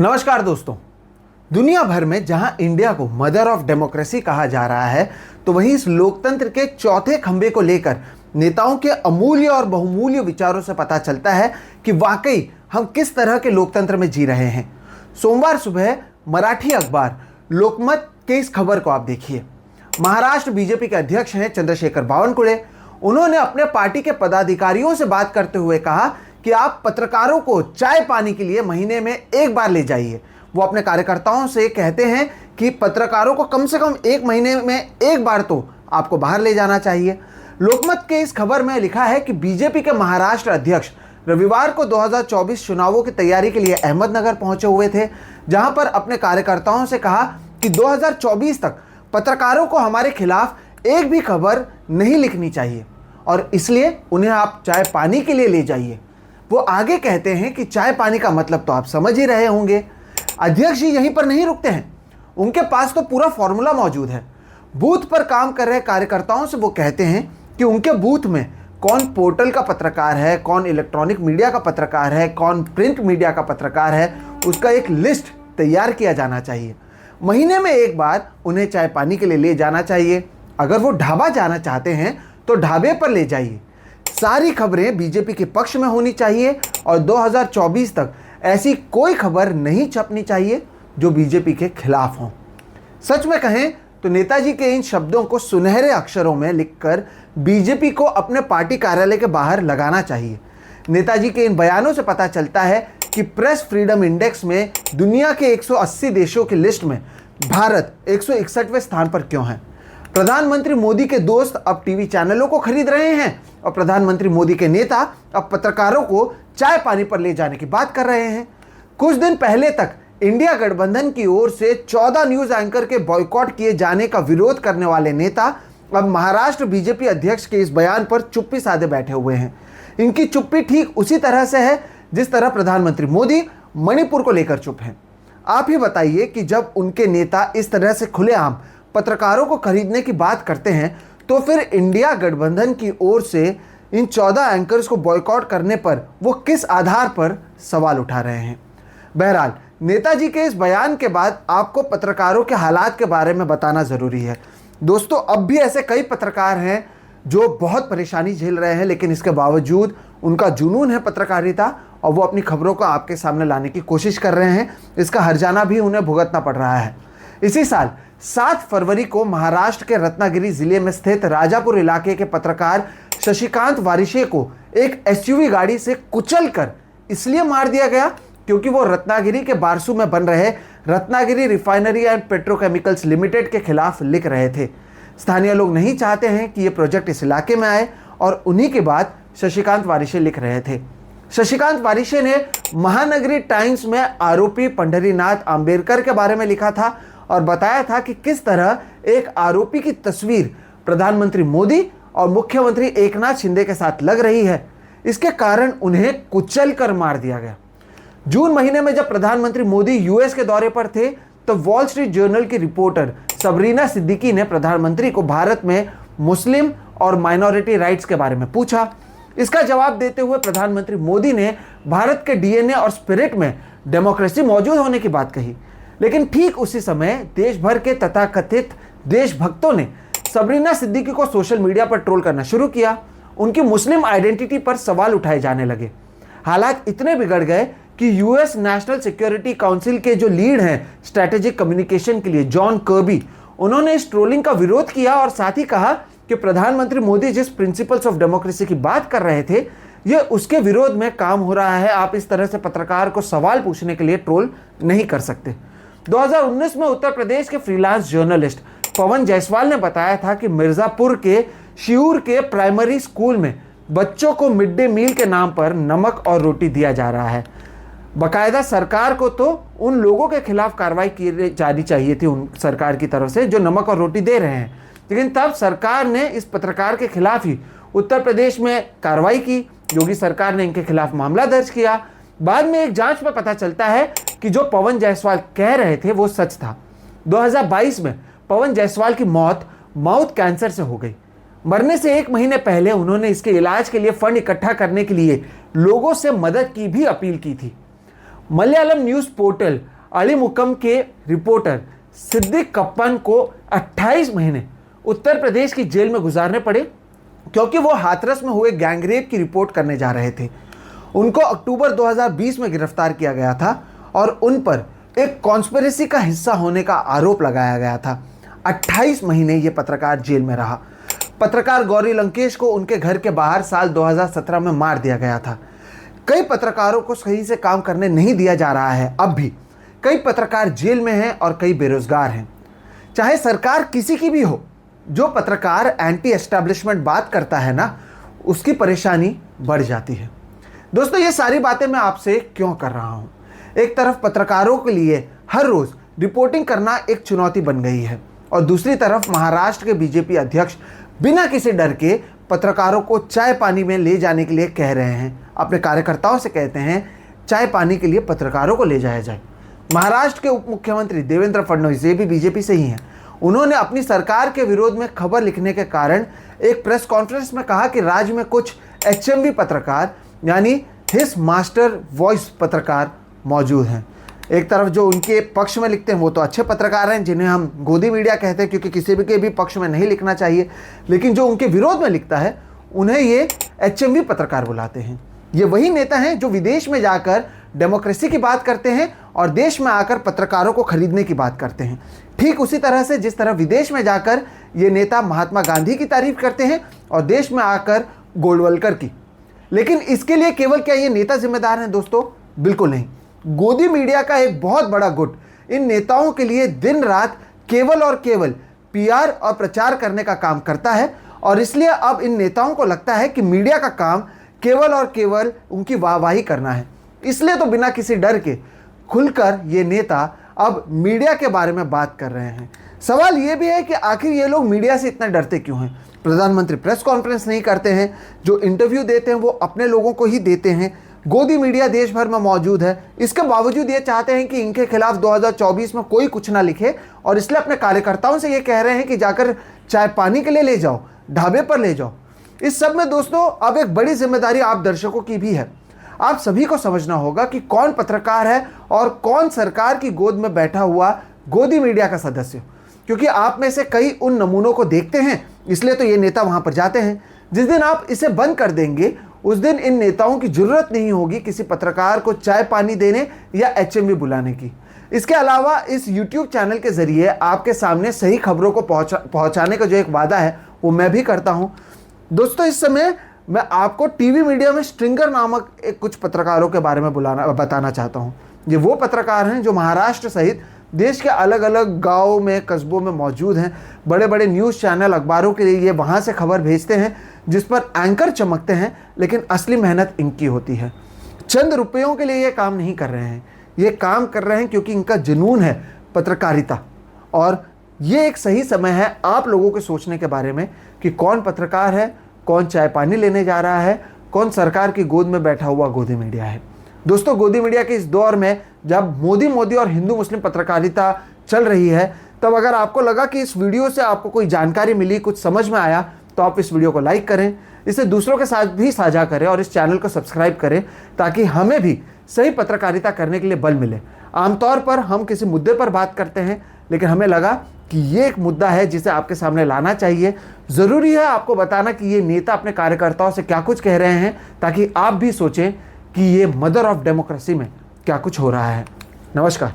नमस्कार दोस्तों। दुनिया भर में जहां इंडिया को मदर ऑफ डेमोक्रेसी कहा जा रहा है, तो वहीं इस लोकतंत्र के चौथे खंभे को लेकर नेताओं के अमूल्य और बहुमूल्य विचारों से पता चलता है कि वाकई हम किस तरह के लोकतंत्र में जी रहे हैं। सोमवार सुबह मराठी अखबार लोकमत के इस खबर को आप देखिए। महाराष्ट्र बीजेपी के अध्यक्ष हैं चंद्रशेखर बावनकुळे। उन्होंने अपने पार्टी के पदाधिकारियों से बात करते हुए कहा कि आप पत्रकारों को चाय पानी के लिए महीने में एक बार ले जाइए। वो अपने कार्यकर्ताओं से कहते हैं कि पत्रकारों को कम से कम एक महीने में एक बार तो आपको बाहर ले जाना चाहिए। लोकमत के इस खबर में लिखा है कि बीजेपी के महाराष्ट्र अध्यक्ष रविवार को 2024 चुनावों की तैयारी के लिए अहमदनगर पहुंचे हुए थे, जहां पर अपने कार्यकर्ताओं से कहा कि 2024 तक पत्रकारों को हमारे खिलाफ एक भी खबर नहीं लिखनी चाहिए और इसलिए उन्हें आप चाय पानी के लिए ले जाइए। वो आगे कहते हैं कि चाय पानी का मतलब तो आप समझ ही रहे होंगे। अध्यक्ष जी यहीं पर नहीं रुकते हैं, उनके पास तो पूरा फॉर्मूला मौजूद है। बूथ पर काम कर रहे कार्यकर्ताओं से वो कहते हैं कि उनके बूथ में कौन पोर्टल का पत्रकार है, कौन इलेक्ट्रॉनिक मीडिया का पत्रकार है, कौन प्रिंट मीडिया का पत्रकार है, उसका एक लिस्ट तैयार किया जाना चाहिए। महीने में एक बार उन्हें चाय पानी के लिए ले जाना चाहिए। अगर वो ढाबा जाना चाहते हैं तो ढाबे पर ले जाइए। सारी खबरें बीजेपी के पक्ष में होनी चाहिए और 2024 तक ऐसी कोई खबर नहीं छपनी चाहिए जो बीजेपी के खिलाफ हो। सच में कहें तो नेताजी के इन शब्दों को सुनहरे अक्षरों में लिखकर बीजेपी को अपने पार्टी कार्यालय के बाहर लगाना चाहिए। नेताजी के इन बयानों से पता चलता है कि प्रेस फ्रीडम इंडेक्स में दुनिया के 180 देशों की लिस्ट में भारत 161वें स्थान पर क्यों है। प्रधानमंत्री मोदी के दोस्त अब टीवी चैनलों को खरीद रहे हैं और प्रधानमंत्री मोदी के नेता अब पत्रकारों को चाय पानी पर ले जाने की बात कर रहे हैं। कुछ दिन पहले तक इंडिया गठबंधन की ओर से 14 न्यूज एंकर के बॉयकॉट किए जाने का विरोध करने वाले नेता अब महाराष्ट्र बीजेपी अध्यक्ष के इस बयान पर चुप्पी साधे बैठे हुए हैं। इनकी चुप्पी ठीक उसी तरह से है जिस तरह प्रधानमंत्री मोदी मणिपुर को लेकर चुप हैं। आप ही बताइए कि जब उनके नेता इस तरह से खुलेआम पत्रकारों को खरीदने की बात करते हैं तो फिर इंडिया गठबंधन की ओर से इन 14 एंकर्स को बॉयकॉट करने पर वो किस आधार पर सवाल उठा रहे हैं। बहरहाल नेताजी के इस बयान के बाद आपको पत्रकारों के हालात के बारे में बताना ज़रूरी है। दोस्तों, अब भी ऐसे कई पत्रकार हैं जो बहुत परेशानी झेल रहे हैं, लेकिन इसके बावजूद उनका जुनून है पत्रकारिता और वो अपनी खबरों को आपके सामने लाने की कोशिश कर रहे हैं। इसका हर्जाना भी उन्हें भुगतना पड़ रहा है। इसी साल 7 फरवरी को महाराष्ट्र के रत्नागिरी जिले में स्थित राजापुर इलाके के पत्रकार शशिकांत वारिशे को एक एसयूवी गाड़ी से कुचलकर इसलिए मार दिया गया क्योंकि वो रत्नागिरी के बारसू में बन रहे Ratnagiri refinery and petrochemicals limited के खिलाफ लिख रहे थे। स्थानीय लोग नहीं चाहते हैं कि ये प्रोजेक्ट इस इलाके में आए और उन्हीं के बाद शशिकांत वारिशे लिख रहे थे। शशिकांत वारिशे ने महानगरी टाइम्स में आरोपी पंढरीनाथ आंबेडकर के बारे में लिखा था और बताया था कि किस तरह एक आरोपी की तस्वीर प्रधानमंत्री मोदी और मुख्यमंत्री एकनाथ शिंदे के साथ लग रही है। इसके कारण उन्हें कुचल कर मार दिया गया। जून महीने में जब प्रधानमंत्री मोदी यूएस के दौरे पर थे तो वॉल स्ट्रीट जर्नल की रिपोर्टर सबरीना सिद्दीकी ने प्रधानमंत्री को भारत में मुस्लिम और माइनॉरिटी राइट्स के बारे में पूछा। इसका जवाब देते हुए प्रधानमंत्री मोदी ने भारत के डीएनए और स्पिरिट में डेमोक्रेसी मौजूद होने की बात कही। लेकिन ठीक उसी समय देश भर के तथाकथित देशभक्तों ने सबरीना सिद्दीकी को सोशल मीडिया पर ट्रोल करना शुरू किया। उनकी मुस्लिम आइडेंटिटी पर सवाल उठाए जाने लगे। हालात इतने बिगड़ गए कि यूएस नेशनल सिक्योरिटी काउंसिल के जो लीड हैं स्ट्रैटेजिक कम्युनिकेशन के लिए, जॉन कर्बी, उन्होंने इस ट्रोलिंग का विरोध किया और साथ ही कहा कि प्रधानमंत्री मोदी जिस प्रिंसिपल्स ऑफ डेमोक्रेसी की बात कर रहे थे ये उसके विरोध में काम हो रहा है। आप इस तरह से पत्रकार को सवाल पूछने के लिए ट्रोल नहीं कर सकते। 2019 में उत्तर प्रदेश के फ्रीलांस जर्नलिस्ट पवन जायसवाल ने बताया था कि मिर्जापुर के शिऊर के प्राइमरी स्कूल में बच्चों को मिड डे मील के नाम पर नमक और रोटी दिया जा रहा है। बाकायदा सरकार को तो उन लोगों के खिलाफ कार्रवाई की जानी चाहिए थी उन सरकार की तरफ से जो नमक और रोटी दे रहे हैं, लेकिन तब सरकार ने इस पत्रकार के खिलाफ ही उत्तर प्रदेश में कार्रवाई की। योगी सरकार ने इनके खिलाफ मामला दर्ज किया। बाद में एक जांच में पता चलता है कि जो पवन जायसवाल कह रहे थे वो सच था। 2022 में पवन जायसवाल की मौत माउथ कैंसर से हो गई। मरने से 1 महीने पहले उन्होंने इसके इलाज के लिए फंड इकट्ठा करने के लिए लोगों से मदद की भी अपील की थी। मलयालम न्यूज़ पोर्टल अलीमुक्कम के रिपोर्टर सिद्दीक कप्पान को 28 महीने उत्तर प्रदेश की जेल में गुजारने पड़े क्योंकि वो हाथरस में हुए गैंगरेप की रिपोर्ट करने जा रहे थे। उनको अक्टूबर 2020 में गिरफ्तार किया गया था और उन पर एक कॉन्स्पिरेसी का हिस्सा होने का आरोप लगाया गया था। 28 महीने ये पत्रकार जेल में रहा। पत्रकार गौरी लंकेश को उनके घर के बाहर साल 2017 में मार दिया गया था। कई पत्रकारों को सही से काम करने नहीं दिया जा रहा है। अब भी कई पत्रकार जेल में हैं और कई बेरोजगार हैं। चाहे सरकार किसी की भी हो, जो पत्रकार एंटी एस्टैब्लिशमेंट बात करता है ना, उसकी परेशानी बढ़ जाती है। दोस्तों, ये सारी बातें मैं आपसे क्यों कर रहा हूँ? एक तरफ पत्रकारों के लिए हर रोज़ रिपोर्टिंग करना एक चुनौती बन गई है और दूसरी तरफ महाराष्ट्र के बीजेपी अध्यक्ष बिना किसी डर के पत्रकारों को चाय पानी में ले जाने के लिए कह रहे हैं। अपने कार्यकर्ताओं से कहते हैं चाय पानी के लिए पत्रकारों को ले जाया जाए। महाराष्ट्र के उप मुख्यमंत्री देवेंद्र फडणवीस, ये भी बीजेपी से ही हैं, उन्होंने अपनी सरकार के विरोध में खबर लिखने के कारण एक प्रेस कॉन्फ्रेंस में कहा कि राज्य में कुछ HMV पत्रकार यानी हिज मास्टर वॉइस पत्रकार मौजूद हैं। एक तरफ जो उनके पक्ष में लिखते हैं वो तो अच्छे पत्रकार हैं, जिन्हें हम गोदी मीडिया कहते हैं, क्योंकि किसी भी के भी पक्ष में नहीं लिखना चाहिए, लेकिन जो उनके विरोध में लिखता है उन्हें ये HMV पत्रकार बुलाते हैं। ये वही नेता हैं जो विदेश में जाकर डेमोक्रेसी की बात करते हैं और देश में आकर पत्रकारों को खरीदने की बात करते हैं। ठीक उसी तरह से जिस तरह विदेश में जाकर ये नेता महात्मा गांधी की तारीफ करते हैं और देश में आकर गोलवलकर की। लेकिन इसके लिए केवल क्या ये नेता जिम्मेदार हैं? दोस्तों, बिल्कुल नहीं। गोदी मीडिया का एक बहुत बड़ा गुट इन नेताओं के लिए दिन रात केवल और केवल PR और प्रचार करने का काम करता है और इसलिए अब इन नेताओं को लगता है कि मीडिया का काम केवल और केवल उनकी वाहवाही करना है। इसलिए तो बिना किसी डर के खुलकर ये नेता अब मीडिया के बारे में बात कर रहे हैं। सवाल ये भी है कि आखिर ये लोग मीडिया से इतना डरते क्यों हैं? प्रधानमंत्री प्रेस कॉन्फ्रेंस नहीं करते हैं, जो इंटरव्यू देते हैं वो अपने लोगों को ही देते हैं। गोदी मीडिया देश भर में मौजूद है, इसके बावजूद ये चाहते हैं कि इनके खिलाफ 2024 में कोई कुछ ना लिखे और इसलिए अपने कार्यकर्ताओं से ये कह रहे हैं कि जाकर चाय पानी के लिए ले जाओ, ढाबे पर ले जाओ। इस सब में दोस्तों अब एक बड़ी जिम्मेदारी आप दर्शकों की भी है। आप सभी को समझना होगा कि कौन पत्रकार है और कौन सरकार की गोद में बैठा हुआ गोदी मीडिया का सदस्य, क्योंकि आप में से कई उन नमूनों को देखते हैं, इसलिए तो ये नेता वहां पर जाते हैं। जिस दिन आप इसे बंद कर देंगे उस दिन इन नेताओं की जरूरत नहीं होगी किसी पत्रकार को चाय पानी देने या HMV बुलाने की। इसके अलावा इस YouTube चैनल के जरिए आपके सामने सही खबरों को पहुंचाने का जो एक वादा है वो मैं भी करता हूं। दोस्तों, इस समय मैं आपको टीवी मीडिया में स्ट्रिंगर नामक एक कुछ पत्रकारों के बारे में बताना चाहता हूं। ये वो पत्रकार हैं जो महाराष्ट्र सहित देश के अलग अलग गाँव में, कस्बों में मौजूद हैं। बड़े बड़े न्यूज़ चैनल, अखबारों के लिए ये वहाँ से खबर भेजते हैं जिस पर एंकर चमकते हैं, लेकिन असली मेहनत इनकी होती है। चंद रुपयों के लिए ये काम नहीं कर रहे हैं, ये काम कर रहे हैं क्योंकि इनका जुनून है पत्रकारिता। और ये एक सही समय है आप लोगों के सोचने के बारे में कि कौन पत्रकार है, कौन चाय पानी लेने जा रहा है, कौन सरकार की गोद में बैठा हुआ गोदी मीडिया है। दोस्तों, गोदी मीडिया के इस दौर में जब मोदी और हिंदू मुस्लिम पत्रकारिता चल रही है, तब अगर आपको लगा कि इस वीडियो से आपको कोई जानकारी मिली, कुछ समझ में आया, तो आप इस वीडियो को लाइक करें, इसे दूसरों के साथ भी साझा करें और इस चैनल को सब्सक्राइब करें ताकि हमें भी सही पत्रकारिता करने के लिए बल मिले। आमतौर पर हम किसी मुद्दे पर बात करते हैं, लेकिन हमें लगा कि ये एक मुद्दा है जिसे आपके सामने लाना चाहिए। ज़रूरी है आपको बताना कि ये नेता अपने कार्यकर्ताओं से क्या कुछ कह रहे हैं, ताकि आप भी सोचें कि ये मदर ऑफ डेमोक्रेसी में क्या कुछ हो रहा है। नमस्कार।